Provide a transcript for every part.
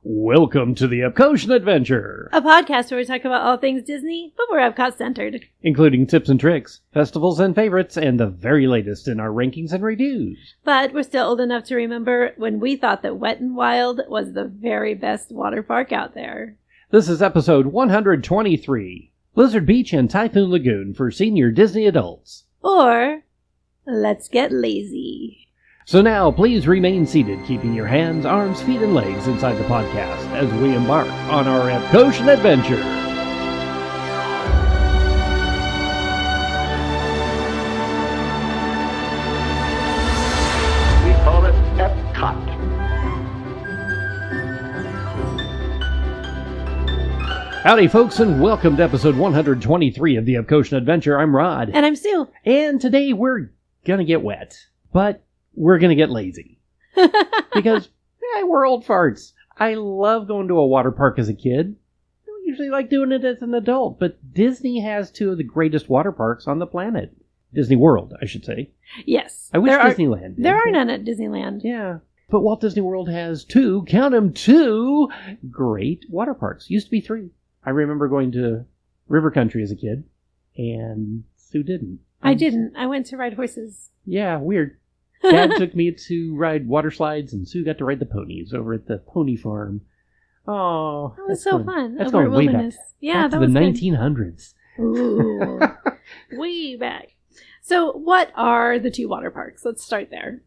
Welcome to the Epcotien Adventure, a podcast where we talk about all things Disney, but we're Epcot-centered. including tips and tricks, festivals and favorites, and the very latest in our rankings and reviews. But we're still old enough to remember when we thought that Wet 'n Wild was the very best water park out there. This is episode 123, Blizzard Beach and Typhoon Lagoon for senior Disney adults. Or, let's get lazy. So now, please remain seated, keeping your hands, arms, feet, and legs inside the podcast as we embark on our Epcotien Adventure. We call it Epcot. Howdy, folks, and welcome to episode 123 of the Epcotien Adventure. I'm Rod. And I'm Sue. And today we're gonna get wet, but we're gonna get lazy. Because we're old farts. I love going to a water park as a kid. I don't usually like doing it as an adult, but Disney has two of the greatest water parks on the planet. Disney World, I should say. Yes. I wish Disneyland did. There are none at Disneyland. Yeah. But Walt Disney World has two, count 'em, two great water parks. Used to be three. I remember going to River Country as a kid, and Sue didn't. I didn't. I went to ride horses. Yeah, weird. Dad took me to ride water slides, and Sue got to ride the ponies over at the pony farm. Oh, That was so fun. That's over going way back. Wilderness. Yeah, Back that to was the good. 1900s. Ooh. Way back. So what are the two water parks? Let's start there.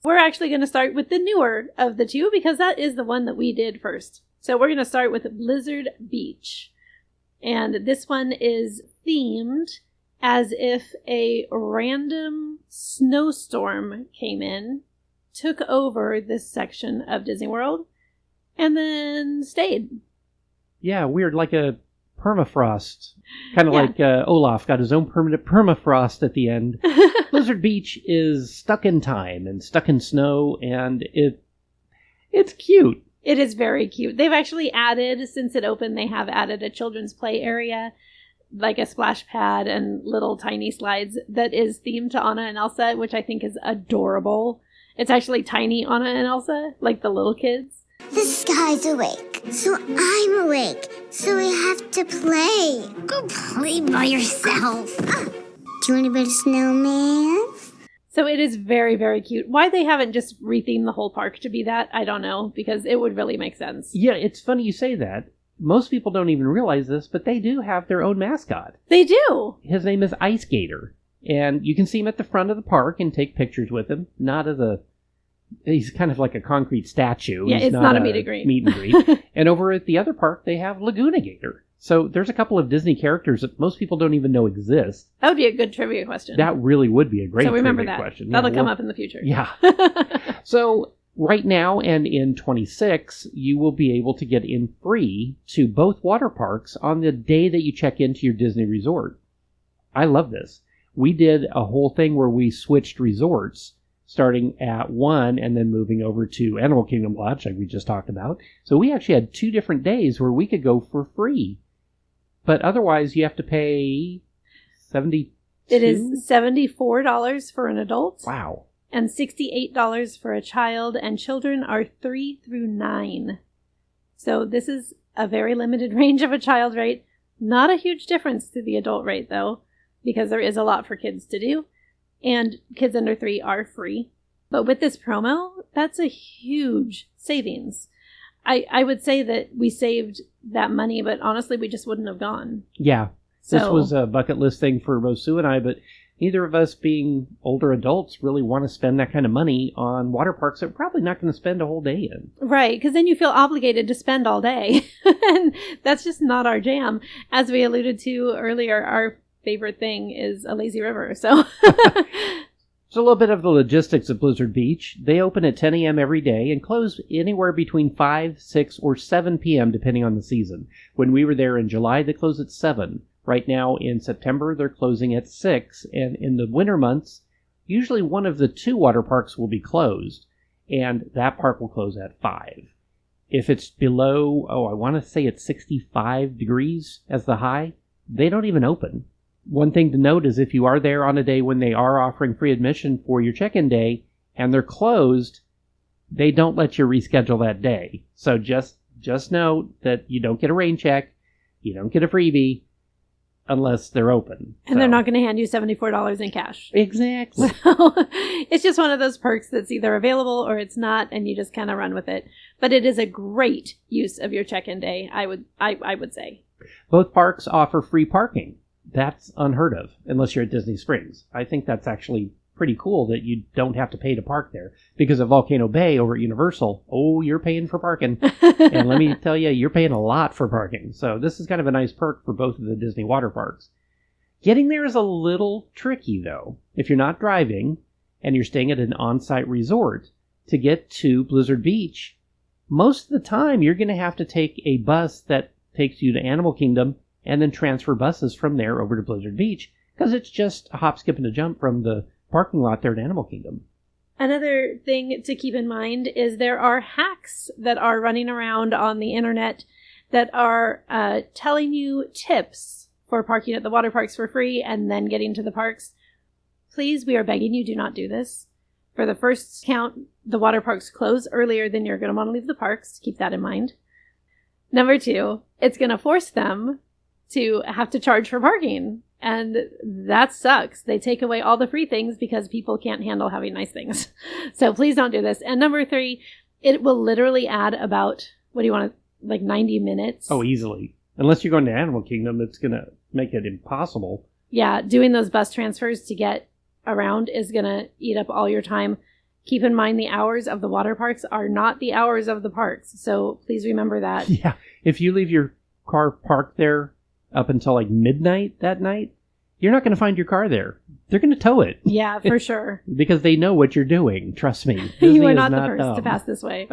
We're actually going to start with the newer of the two because that is the one that we did first. So we're going to start with Blizzard Beach. And this one is themed as if a random snowstorm came in, took over this section of Disney World, and then stayed. Yeah, weird, like a permafrost. Kind of Yeah. like Olaf got his own permanent permafrost at the end. Blizzard Beach is stuck in time and stuck in snow, and it's cute. It is very cute. They've actually added, since it opened, they have added a children's play area, like a splash pad and little tiny slides that is themed to Anna and Elsa, which I think is adorable. It's actually tiny Anna and Elsa, like the little kids. The sky's awake, so I'm awake, so we have to play. Go play by yourself. Do you want to build a snowman? So it is very, very cute. Why they haven't just rethemed the whole park to be that, I don't know, because it would really make sense. Yeah, it's funny you say that. Most people don't even realize this, but they do have their own mascot. They do! His name is Ice Gator, and you can see him at the front of the park and take pictures with him. Not as he's kind of like a concrete statue. Yeah, He's it's not a meet and greet. Meet and greet. And over at the other park, they have Laguna Gator. So there's a couple of Disney characters that most people don't even know exist. That would be a good trivia question. That really would be a great so remember trivia that. question. That'll Yeah, come well, up in the future. Yeah. So right now and in 26, you will be able to get in free to both water parks on the day that you check into your Disney resort. I love this. We did a whole thing where we switched resorts, starting at one and then moving over to Animal Kingdom Lodge, like we just talked about. So we actually had 2 different days where we could go for free. But otherwise, you have to pay $72. It is $74 for an adult. Wow. And $68 for a child, and children are 3 through 9. So this is a very limited range of a child rate. Not a huge difference to the adult rate, though, because there is a lot for kids to do. And kids under 3 are free. But with this promo, that's a huge savings. I would say that we saved that money, but honestly, we just wouldn't have gone. Yeah. This So- was a bucket list thing for both Sue and I, but neither of us, being older adults, really want to spend that kind of money on water parks that we're probably not going to spend a whole day in. Right, because then you feel obligated to spend all day. And that's just not our jam. As we alluded to earlier, our favorite thing is a lazy river. So So a little bit of the logistics of Blizzard Beach. They open at 10 a.m. every day and close anywhere between 5, 6, or 7 p.m. depending on the season. When we were there in July, they close at 7. Right now in September, they're closing at 6. And in the winter months, usually one of the 2 water parks will be closed, and that park will close at 5. If it's below, I want to say it's 65 degrees as the high, they don't even open. One thing to note is if you are there on a day when they are offering free admission for your check-in day and they're closed, they don't let you reschedule that day. So just just note that you don't get a rain check, you don't get a freebie, unless they're open. And they're not going to hand you $74 in cash. Exactly. So it's just one of those perks that's either available or it's not, and you just kind of run with it. But it is a great use of your check-in day, I would say. Both parks offer free parking. That's unheard of, unless you're at Disney Springs. I think that's actually pretty cool that you don't have to pay to park there. Because at Volcano Bay over at Universal, you're paying for parking. And let me tell you, you're paying a lot for parking. So this is kind of a nice perk for both of the Disney water parks. Getting there is a little tricky, though. If you're not driving and you're staying at an on-site resort, to get to Blizzard Beach, most of the time you're going to have to take a bus that takes you to Animal Kingdom and then transfer buses from there over to Blizzard Beach, because it's just a hop, skip, and a jump from the parking lot there at Animal Kingdom. Another thing to keep in mind is there are hacks that are running around on the internet that are telling you tips for parking at the water parks for free and then getting to the parks. Please, we are begging you, do not do this. For the first count, the water parks close earlier than you're going to want to leave the parks. Keep that in mind. Number 2, it's going to force them to have to charge for parking. And that sucks. They take away all the free things because people can't handle having nice things. So please don't do this. And number 3, it will literally add about, 90 minutes? Oh, easily. Unless you're going to Animal Kingdom, it's going to make it impossible. Yeah, doing those bus transfers to get around is going to eat up all your time. Keep in mind the hours of the water parks are not the hours of the parks. So please remember that. Yeah. If you leave your car parked there up until like midnight that night, you're not going to find your car there. They're going to tow it. Yeah, for sure. Because they know what you're doing. Trust me. You are not the first to pass this way.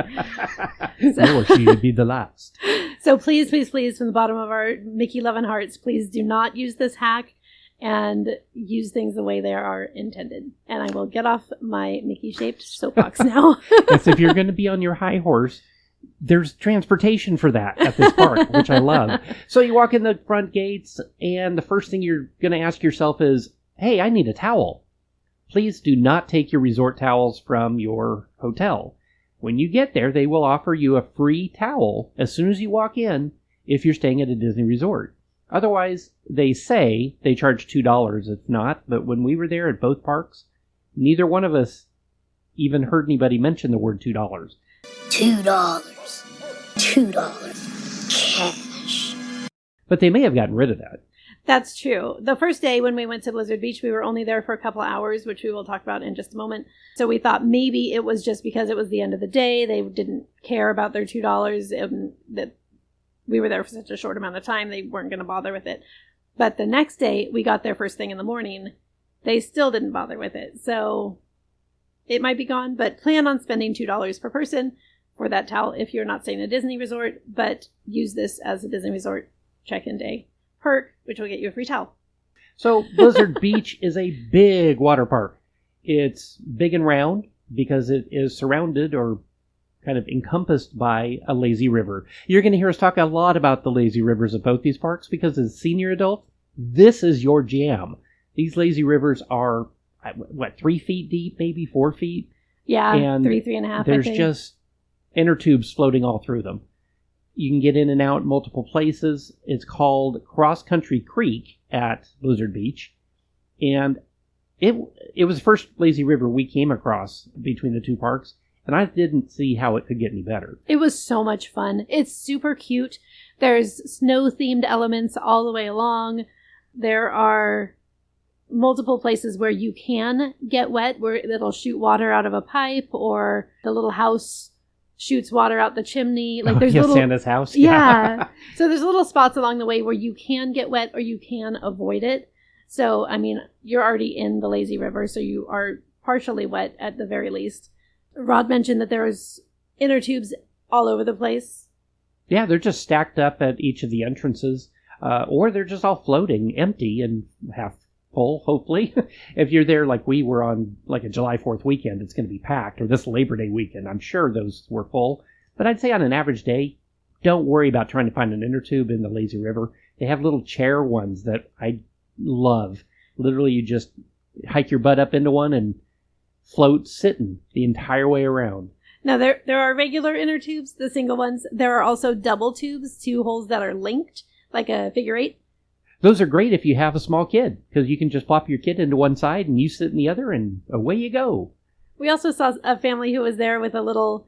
Nor she would be the last. So please, please, please, from the bottom of our Mickey loving hearts, please do not use this hack and use things the way they are intended. And I will get off my Mickey-shaped soapbox now. Yes, if you're going to be on your high horse, there's transportation for that at this park, which I love. So you walk in the front gates, and the first thing you're going to ask yourself is, hey, I need a towel. Please do not take your resort towels from your hotel. When you get there, they will offer you a free towel as soon as you walk in if you're staying at a Disney resort. Otherwise, they say they charge $2. It's not, but when we were there at both parks, neither one of us even heard anybody mention the word $2. $2. $2. Cash. But they may have gotten rid of that. That's true. The first day when we went to Blizzard Beach, we were only there for a couple hours, which we will talk about in just a moment. So we thought maybe it was just because it was the end of the day. They didn't care about their $2 and that we were there for such a short amount of time. They weren't going to bother with it. But the next day, we got there first thing in the morning. They still didn't bother with it. So it might be gone, but plan on spending $2 per person for that towel if you're not staying at a Disney resort, but use this as a Disney resort check-in day perk, which will get you a free towel. So Blizzard Beach is a big water park. It's big and round because it is surrounded or kind of encompassed by a lazy river. You're going to hear us talk a lot about the lazy rivers at both these parks because as senior adults, this is your jam. These lazy rivers are, 3 feet deep, maybe 4 feet? Yeah, and 3.5. There's just inner tubes floating all through them. You can get in and out multiple places. It's called Cross Country Creek at Blizzard Beach. And it was the first lazy river we came across between the two parks. And I didn't see how it could get any better. It was so much fun. It's super cute. There's snow-themed elements all the way along. There are multiple places where you can get wet, where it'll shoot water out of a pipe, or the little house shoots water out the chimney. Like there's little Santa's house. Yeah. So there's little spots along the way where you can get wet or you can avoid it. So, I mean, you're already in the lazy river, so you are partially wet at the very least. Rod mentioned that there's inner tubes all over the place. Yeah, they're just stacked up at each of the entrances, or they're just all floating, empty and half full, hopefully. If you're there like we were on like a July 4th weekend, it's going to be packed, or this Labor Day weekend. I'm sure those were full. But I'd say on an average day, don't worry about trying to find an inner tube in the lazy river. They have little chair ones that I love. Literally, you just hike your butt up into one and float sitting the entire way around. Now, there are regular inner tubes, the single ones. There are also double tubes, 2 holes that are linked, like a figure 8. Those are great if you have a small kid, because you can just plop your kid into one side and you sit in the other, and away you go. We also saw a family who was there with a little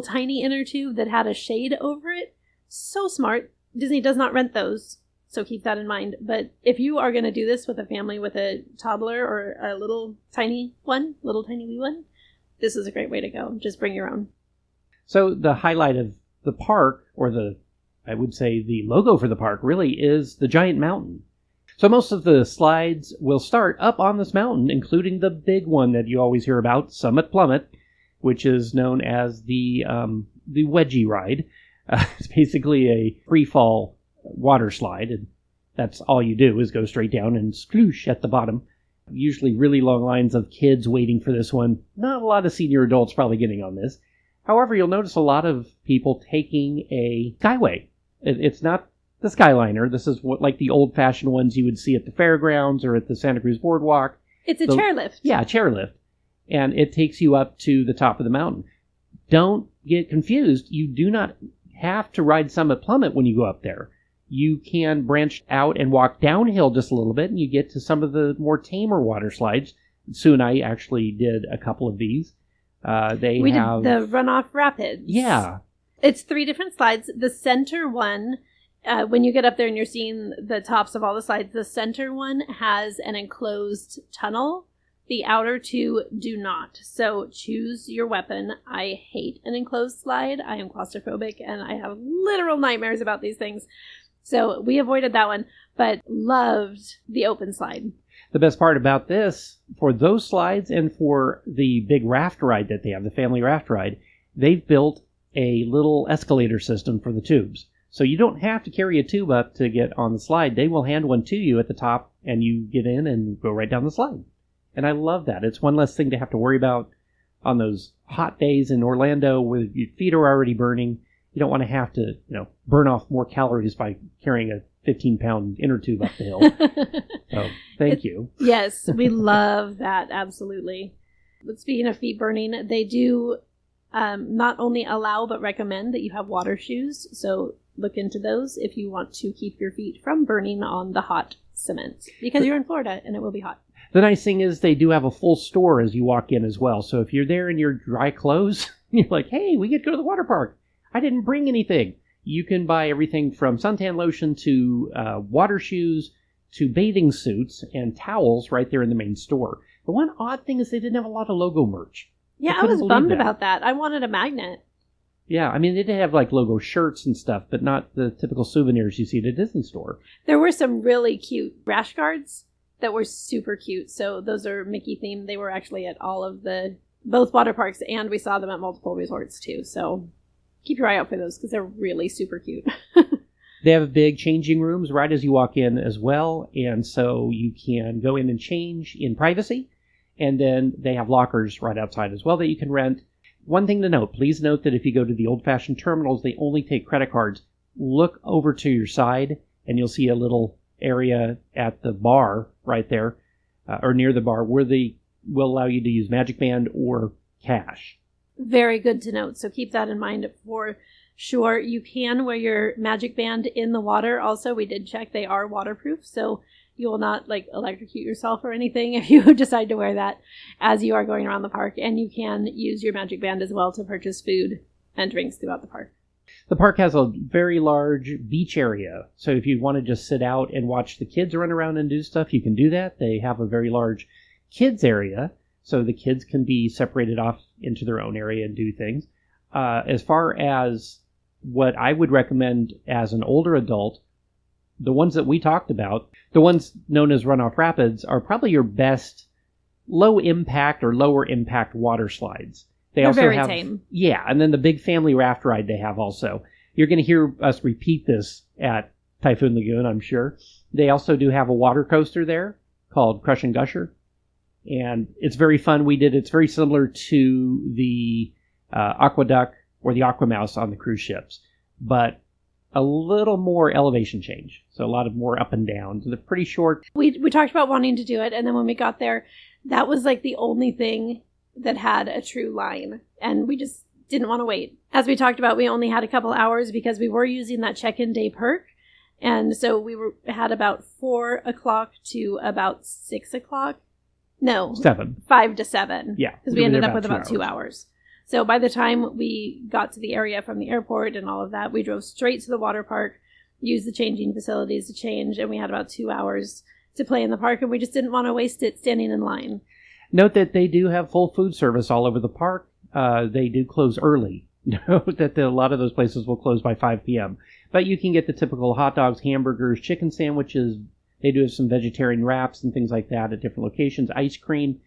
tiny inner tube that had a shade over it. So smart. Disney does not rent those, so keep that in mind. But if you are going to do this with a family with a toddler or a little tiny wee one, this is a great way to go. Just bring your own. So the highlight of the park, or I would say the logo for the park, really is the giant mountain. So most of the slides will start up on this mountain, including the big one that you always hear about, Summit Plummet, which is known as the wedgie ride. It's basically a free-fall water slide, and that's all you do is go straight down and sploosh at the bottom. Usually really long lines of kids waiting for this one. Not a lot of senior adults probably getting on this. However, you'll notice a lot of people taking a skyway. It's not the Skyliner. This is like the old-fashioned ones you would see at the fairgrounds or at the Santa Cruz Boardwalk. It's a chairlift. Yeah, a chairlift. And it takes you up to the top of the mountain. Don't get confused. You do not have to ride Summit Plummet when you go up there. You can branch out and walk downhill just a little bit, and you get to some of the more tamer water slides. Sue and I actually did a couple of these. We did the Runoff Rapids. Yeah. It's 3 different slides. The center one, when you get up there and you're seeing the tops of all the slides, the center one has an enclosed tunnel. The outer 2 do not. So choose your weapon. I hate an enclosed slide. I am claustrophobic, and I have literal nightmares about these things. So we avoided that one, but loved the open slide. The best part about this, for those slides and for the big raft ride that they have, the family raft ride, they've built a little escalator system for the tubes. So you don't have to carry a tube up to get on the slide. They will hand one to you at the top, and you get in and go right down the slide. And I love that. It's one less thing to have to worry about on those hot days in Orlando where your feet are already burning. You don't want to have to, burn off more calories by carrying a 15-pound inner tube up the hill. So, thank you. Yes, we love that. Absolutely. But speaking of feet burning, they do not only allow but recommend that you have water shoes. So look into those if you want to keep your feet from burning on the hot cement, because you're in Florida and it will be hot. The nice thing is they do have a full store as you walk in as well. So if you're there in your dry clothes, you're like, hey, we get to go to the water park. I didn't bring anything. You can buy everything from suntan lotion to water shoes to bathing suits and towels right there in the main store. The one odd thing is they didn't have a lot of logo merch. Yeah, I was bummed about that. I wanted a magnet. Yeah, I mean, they did have like logo shirts and stuff, but not the typical souvenirs you see at a Disney store. There were some really cute rash guards that were super cute. So those are Mickey themed. They were actually at both water parks, and we saw them at multiple resorts too. So keep your eye out for those because they're really super cute. They have big changing rooms right as you walk in as well, and so you can go in and change in privacy. And then they have lockers right outside as well that you can rent. One thing to note, please note that if you go to the old-fashioned terminals, they only take credit cards. Look over to your side, and you'll see a little area at the bar right there, or near the bar, where they will allow you to use Magic Band or cash. Very good to note. So keep that in mind for sure. You can wear your Magic Band in the water. Also, we did check. They are waterproof, so you will not electrocute yourself or anything if you decide to wear that as you are going around the park. And you can use your Magic Band as well to purchase food and drinks throughout the park. The park has a very large beach area. So if you want to just sit out and watch the kids run around and do stuff, you can do that. They have a very large kids area, so the kids can be separated off into their own area and do things. As far as what I would recommend as an older adult, the ones that we talked about, the ones known as Runoff Rapids, are probably your best low impact or lower impact water slides. They're also very tame. Yeah, and then the big family raft ride they have also. You're going to hear us repeat this at Typhoon Lagoon, I'm sure. They also do have a water coaster there called Crush and Gusher. And it's very fun. It's very similar to the Aqueduct or the Aquamouse on the cruise ships, but a little more elevation change. So a lot of more up and down. So they're pretty short. We talked about wanting to do it, and then when we got there, that was the only thing that had a true line. And we just didn't want to wait. As we talked about, we only had a couple hours because we were using that check-in day perk. And so we had about 4 o'clock to about 6 o'clock. No. 7. 5 to 7. Yeah. Because we ended up with about 2 hours. So by the time we got to the area from the airport and all of that, we drove straight to the water park, used the changing facilities to change, and we had about 2 hours to play in the park, and we just didn't want to waste it standing in line. Note that they do have full food service all over the park. They do close early. Note that a lot of those places will close by 5 p.m. But you can get the typical hot dogs, hamburgers, chicken sandwiches. They do have some vegetarian wraps and things like that at different locations. Ice cream.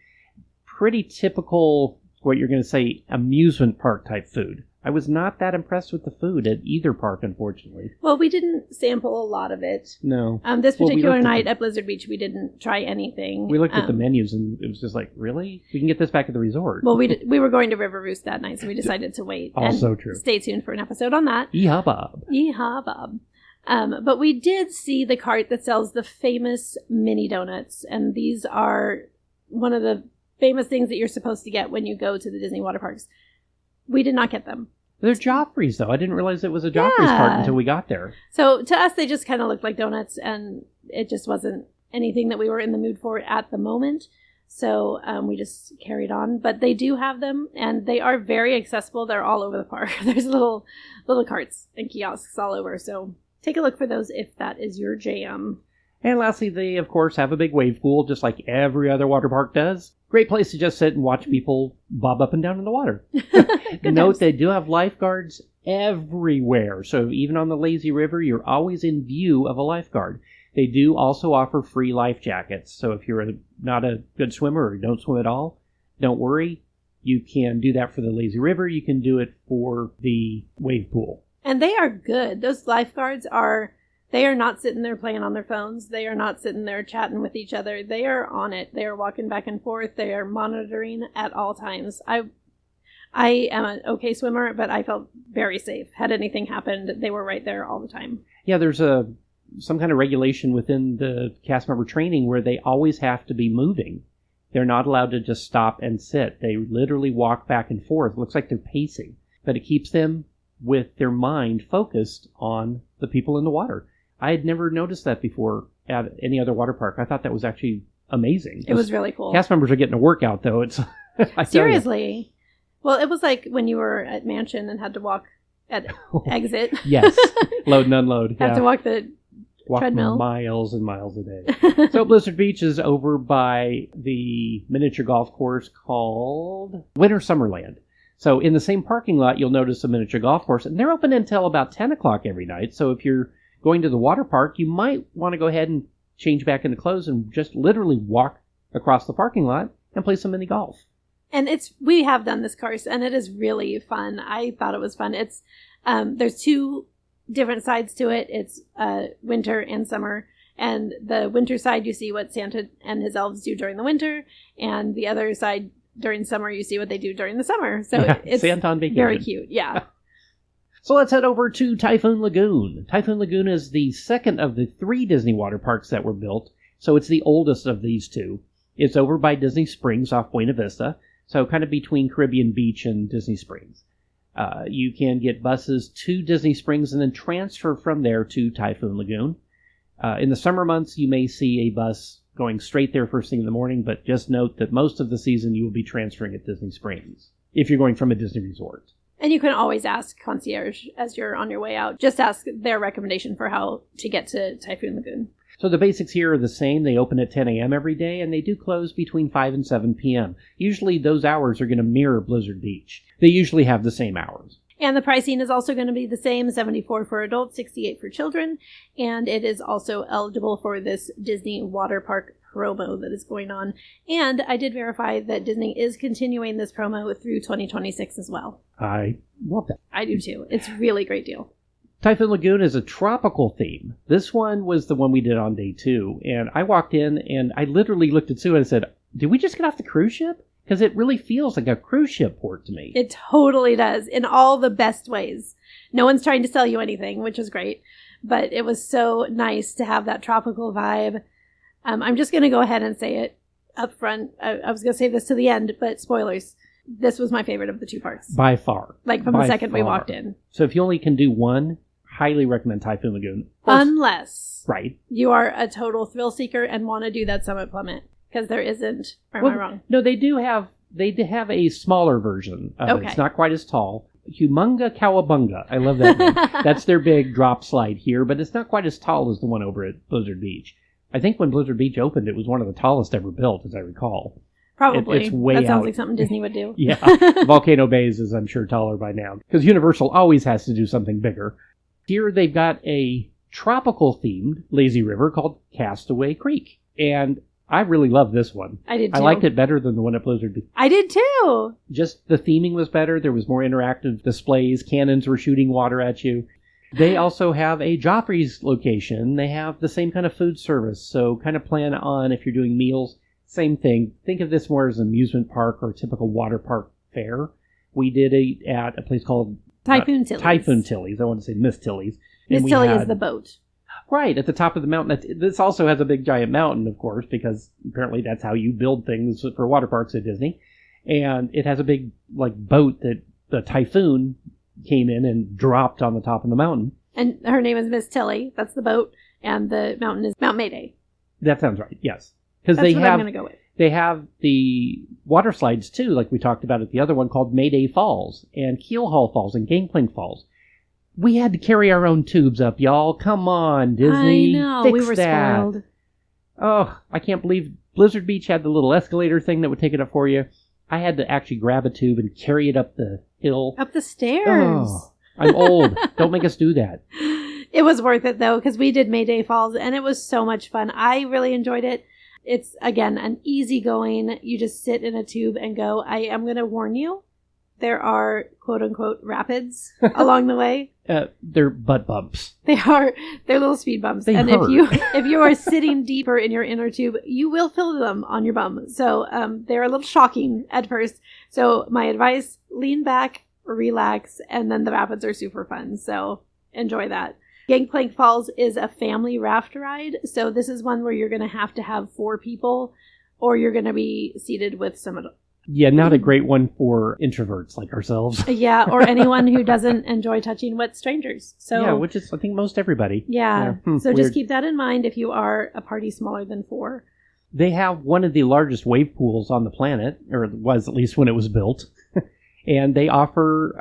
Pretty typical, what you're going to say, amusement park type food. I was not that impressed with the food at either park, unfortunately. Well, we didn't sample a lot of it. No. This particular night at Blizzard Beach, we didn't try anything. We looked at the menus, and it was just like, really? We can get this back at the resort. Well, we were going to River Roost that night, so we decided to wait. Also true. Stay tuned for an episode on that. Yeehaw Bob. Yeehaw Bob. But we did see the cart that sells the famous mini donuts, and these are one of the famous things that you're supposed to get when you go to the Disney water parks. We did not get them. They're Joffrey's, though. I didn't realize it was a Joffrey's cart until we got there. So to us, they just kind of looked like donuts, and it just wasn't anything that we were in the mood for at the moment. So we just carried on. But they do have them, and they are very accessible. They're all over the park. There's little carts and kiosks all over. So take a look for those if that is your jam. And lastly, they, of course, have a big wave pool, just like every other water park does. Great place to just sit and watch people bob up and down in the water. Note they do have lifeguards everywhere. So even on the lazy river, you're always in view of a lifeguard. They do also offer free life jackets. So if you're not a good swimmer or don't swim at all, don't worry. You can do that for the lazy river. You can do it for the wave pool. And they are good. Those lifeguards they are not sitting there playing on their phones. They are not sitting there chatting with each other. They are on it. They are walking back and forth. They are monitoring at all times. I am an okay swimmer, but I felt very safe. Had anything happened, they were right there all the time. Yeah, there's some kind of regulation within the cast member training where they always have to be moving. They're not allowed to just stop and sit. They literally walk back and forth. It looks like they're pacing, but it keeps them with their mind focused on the people in the water. I had never noticed that before at any other water park. I thought that was actually amazing. It was really cool. Cast members are getting a workout, though. It's seriously. Well, it was like when you were at Mansion and had to walk at exit. Yes, load and unload. Have to walk the treadmill. Miles and miles a day. So Blizzard Beach is over by the miniature golf course called Winter Summerland. So in the same parking lot, you'll notice a miniature golf course, and they're open until about 10 o'clock every night. So if you're going to the water park, you might want to go ahead and change back into clothes and just literally walk across the parking lot and play some mini golf. And we have done this course, and it is really fun. I thought it was fun. It's there's 2 different sides to it. It's winter and summer. And the winter side, you see what Santa and his elves do during the winter, and the other side during summer, you see what they do during the summer. So it's Santa on vacation. Very cute. Yeah. So let's head over to Typhoon Lagoon. Typhoon Lagoon is the second of the 3 Disney water parks that were built, so it's the oldest of these 2. It's over by Disney Springs off Buena Vista, so kind of between Caribbean Beach and Disney Springs. You can get buses to Disney Springs and then transfer from there to Typhoon Lagoon. In the summer months, you may see a bus going straight there first thing in the morning, but just note that most of the season you will be transferring at Disney Springs if you're going from a Disney resort. And you can always ask concierge as you're on your way out. Just ask their recommendation for how to get to Typhoon Lagoon. So the basics here are the same. They open at 10 a.m. every day, and they do close between 5 and 7 p.m. Usually those hours are going to mirror Blizzard Beach. They usually have the same hours. And the pricing is also going to be the same, $74 for adults, $68 for children. And it is also eligible for this Disney Water Park promo that is going on. And I did verify that Disney is continuing this promo through 2026 as well. I love that. I do too. It's a really great deal. Typhoon Lagoon is a tropical theme. This one was the one we did on day 2. And I walked in and I literally looked at Sue and I said, did we just get off the cruise ship? Because it really feels like a cruise ship port to me. It totally does, in all the best ways. No one's trying to sell you anything, which is great. But it was so nice to have that tropical vibe. I'm just going to go ahead and say it up front. I was going to save this to the end, but spoilers. This was my favorite of the two parks. By far. Like from the second we walked in. So if you only can do one, highly recommend Typhoon Lagoon. Unless right. you are a total thrill seeker and want to do that Summit Plummet. Because there isn't. Or am I wrong? No, they do have a smaller version of it. It's not quite as tall. Humunga Cowabunga. I love that name. That's their big drop slide here, but it's not quite as tall as the one over at Blizzard Beach. I think when Blizzard Beach opened, it was one of the tallest ever built, as I recall. Probably. It's way that sounds out. like something Disney would do. Yeah. Volcano Bays is, I'm sure, taller by now. Because Universal always has to do something bigger. Here they've got a tropical-themed lazy river called Castaway Creek. And I really love this one. I did too. I liked it better than the one at Blizzard Beach. I did too. Just the theming was better. There was more interactive displays. Cannons were shooting water at you. They also have a Joffrey's location. They have the same kind of food service. So kind of plan on, if you're doing meals, same thing. Think of this more as an amusement park or a typical water park fare. We did it at a place called Typhoon Tilly's. Typhoon Tilly's. I want to say Miss Tilly's. Miss Tilly is the boat. Right, at the top of the mountain. This also has a big giant mountain, of course, because apparently that's how you build things for water parks at Disney. And it has a big boat that the Typhoon came in and dropped on the top of the mountain. And her name is Miss Tilly. That's the boat. And the mountain is Mount Mayday. That sounds right, yes. Because I'm going to go with. They have the water slides, too, like we talked about at the other one, called Mayday Falls and Keelhaul Falls and Gangplank Falls. We had to carry our own tubes up, y'all. Come on, Disney. I know. Fix we were that. spoiled. Oh, I can't believe Blizzard Beach had the little escalator thing that would take it up for you. I had to actually grab a tube and carry it up the hill. Up the stairs. Oh, I'm old. Don't make us do that. It was worth it, though, because we did Mayday Falls, and it was so much fun. I really enjoyed it. It's, again, an easygoing, you just sit in a tube and go. I am going to warn you, there are, quote-unquote, rapids along the way. They're butt bumps. They're little speed bumps. They and hurt. if you are sitting deeper in your inner tube, you will feel them on your bum. So they're a little shocking at first. So my advice, lean back, relax, and then the rapids are super fun. So enjoy that. Gangplank Falls is a family raft ride. So this is one where you're going to have 4 people, or you're going to be seated with some adults. Yeah, not a great one for introverts like ourselves. Yeah, or anyone who doesn't enjoy touching wet strangers. So yeah, which is, I think, most everybody. Yeah. So weird. just keep that in mind if you are a party smaller than 4. They have one of the largest wave pools on the planet, or it was at least when it was built. And they offer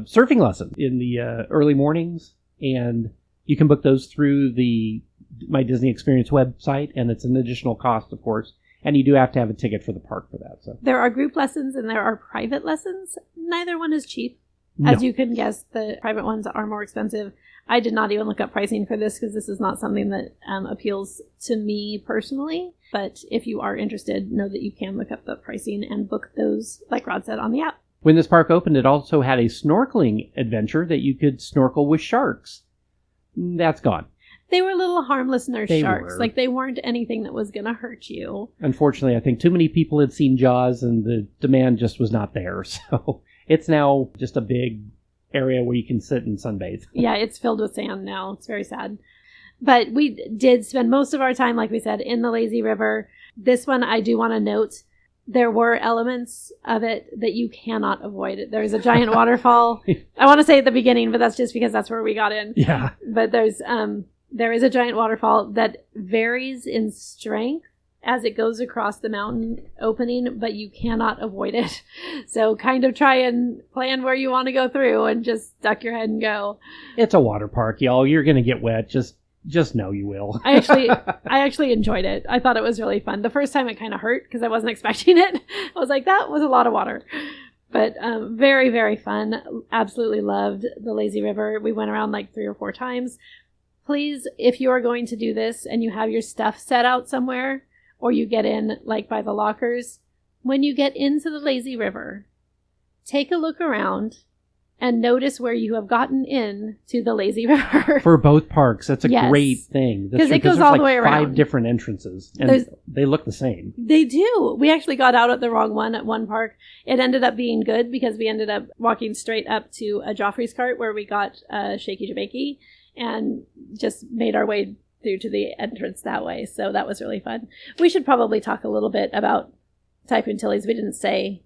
surfing lessons in the early mornings. And you can book those through the My Disney Experience website. And it's an additional cost, of course. And you do have to have a ticket for the park for that. So there are group lessons and there are private lessons. Neither one is cheap. No. As you can guess, the private ones are more expensive. I did not even look up pricing for this because this is not something that appeals to me personally. But if you are interested, know that you can look up the pricing and book those, like Rod said, on the app. When this park opened, it also had a snorkeling adventure that you could snorkel with sharks. That's gone. They were little harmless nurse sharks. Were. Like, they weren't anything that was going to hurt you. Unfortunately, I think too many people had seen Jaws and the demand just was not there. So it's now just a big area where you can sit and sunbathe. Yeah, it's filled with sand now. It's very sad. But we did spend most of our time, like we said, in the lazy river. This one, I do want to note, there were elements of it that you cannot avoid. There's a giant waterfall. I want to say at the beginning, but that's just because that's where we got in. Yeah. But there is a giant waterfall that varies in strength as it goes across the mountain opening, but you cannot avoid it. So kind of try and plan where you want to go through and just duck your head and go. It's a water park, y'all. You're going to get wet. Just know you will. I actually enjoyed it. I thought it was really fun. The first time it kind of hurt because I wasn't expecting it. I was like, that was a lot of water. But very, very fun. Absolutely loved the lazy river. We went around like 3 or 4 times. Please, if you are going to do this and you have your stuff set out somewhere, or you get in like by the lockers, when you get into the lazy river, take a look around and notice where you have gotten in to the lazy river. For both parks, that's a Yes. great thing. Because it goes all the way around. 5 different entrances, and they look the same. They do. We actually got out at the wrong one at one park. It ended up being good because we ended up walking straight up to a Joffrey's cart where we got Shaky Jabakey and just made our way through to the entrance that way. So that was really fun. We should probably talk a little bit about Typhoon Tilly's. We didn't say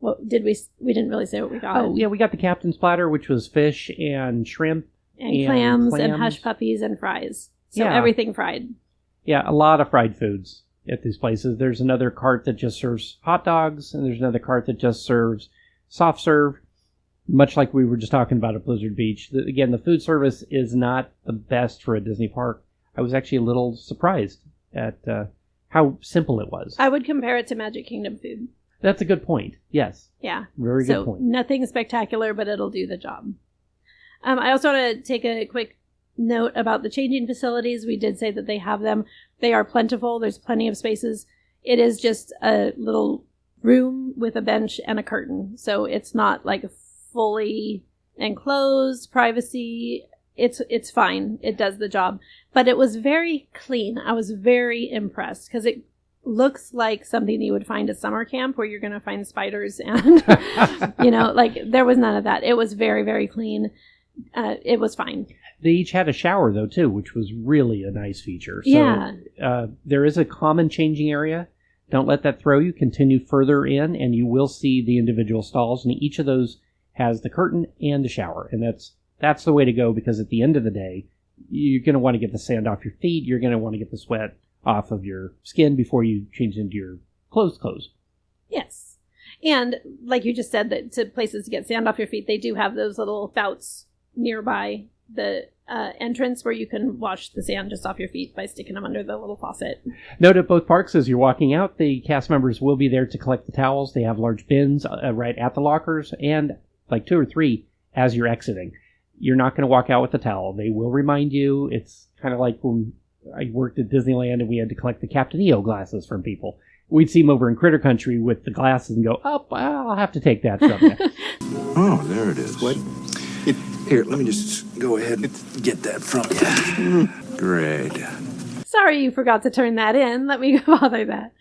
What did we didn't really say what we got. Oh, yeah, we got the captain's platter, which was fish and shrimp. And clams and hush puppies and fries. So Yeah. everything fried. Yeah, a lot of fried foods at these places. There's another cart that just serves hot dogs, and there's another cart that just serves soft serve, much like we were just talking about at Blizzard Beach. Again, the food service is not the best for a Disney park. I was actually a little surprised at how simple it was. I would compare it to Magic Kingdom food. That's a good point. Yes. Yeah. Very good point. Nothing spectacular, but it'll do the job. I also want to take a quick note about the changing facilities. We did say that they have them. They are plentiful. There's plenty of spaces. It is just a little room with a bench and a curtain. So it's not like fully enclosed privacy. It's fine. It does the job. But it was very clean. I was very impressed because it looks like something you would find at summer camp where you're going to find spiders and, like there was none of that. It was very, very clean. It was fine. They each had a shower, though, too, which was really a nice feature. So, Yeah. there is a common changing area. Don't let that throw you. Continue further in, and you will see the individual stalls, and each of those has the curtain and the shower. And that's the way to go, because at the end of the day, you're going to want to get the sand off your feet. You're going to want to get the sweat off of your skin before you change into your clothes. Yes. And like you just said, that to places to get sand off your feet, they do have those little spouts nearby the entrance where you can wash the sand just off your feet by sticking them under the little faucet. Note at both parks, as you're walking out, the cast members will be there to collect the towels. They have large bins right at the lockers, and like 2 or 3 as you're exiting. You're not going to walk out with the towel. They will remind you. It's kind of like when I worked at Disneyland and we had to collect the Captain EO glasses from people. We'd see them over in Critter Country with the glasses and go, oh, I'll have to take that from you. Oh, there it is. What? Here, let me just go ahead and get that from you. Great. Sorry you forgot to turn that in. Let me bother that.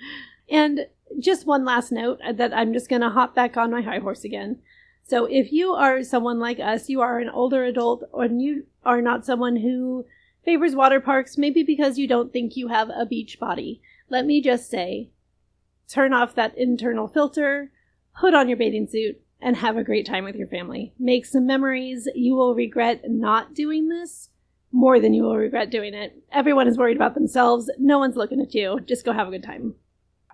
And just one last note that I'm just going to hop back on my high horse again. So if you are someone like us, you are an older adult, or you are not someone who favors water parks, maybe because you don't think you have a beach body, let me just say, turn off that internal filter, put on your bathing suit, and have a great time with your family. Make some memories. You will regret not doing this more than you will regret doing it. Everyone is worried about themselves. No one's looking at you. Just go have a good time.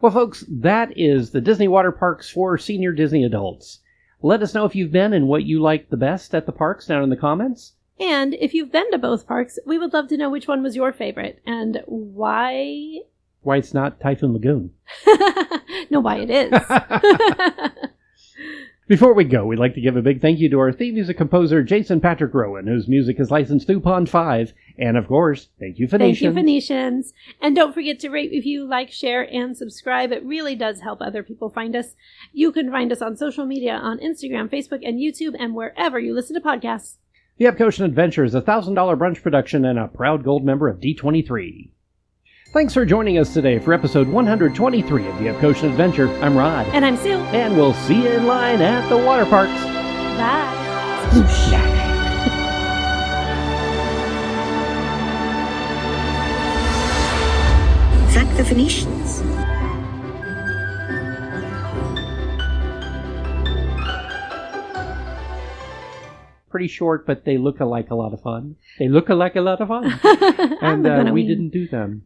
Well, folks, that is the Disney Water Parks for senior Disney adults. Let us know if you've been and what you like the best at the parks down in the comments. And if you've been to both parks, we would love to know which one was your favorite and why. Why it's not Typhoon Lagoon. No, why it is. Before we go, we'd like to give a big thank you to our theme music composer, Jason Patrick Rowan, whose music is licensed through Pond 5. And of course, thank you, Phoenicians. Thank you, Phoenicians. And don't forget to rate, review, like, share, and subscribe. It really does help other people find us. You can find us on social media on Instagram, Facebook, and YouTube, and wherever you listen to podcasts. The Epcotian Adventure is a $1,000 brunch production and a proud gold member of D23. Thanks for joining us today for episode 123 of the Epcotian Adventure. I'm Rod. And I'm Sue. And we'll see you in line at the water parks. Bye. Thank the Phoenicians. Pretty short, but they look like a lot of fun. And we didn't do them.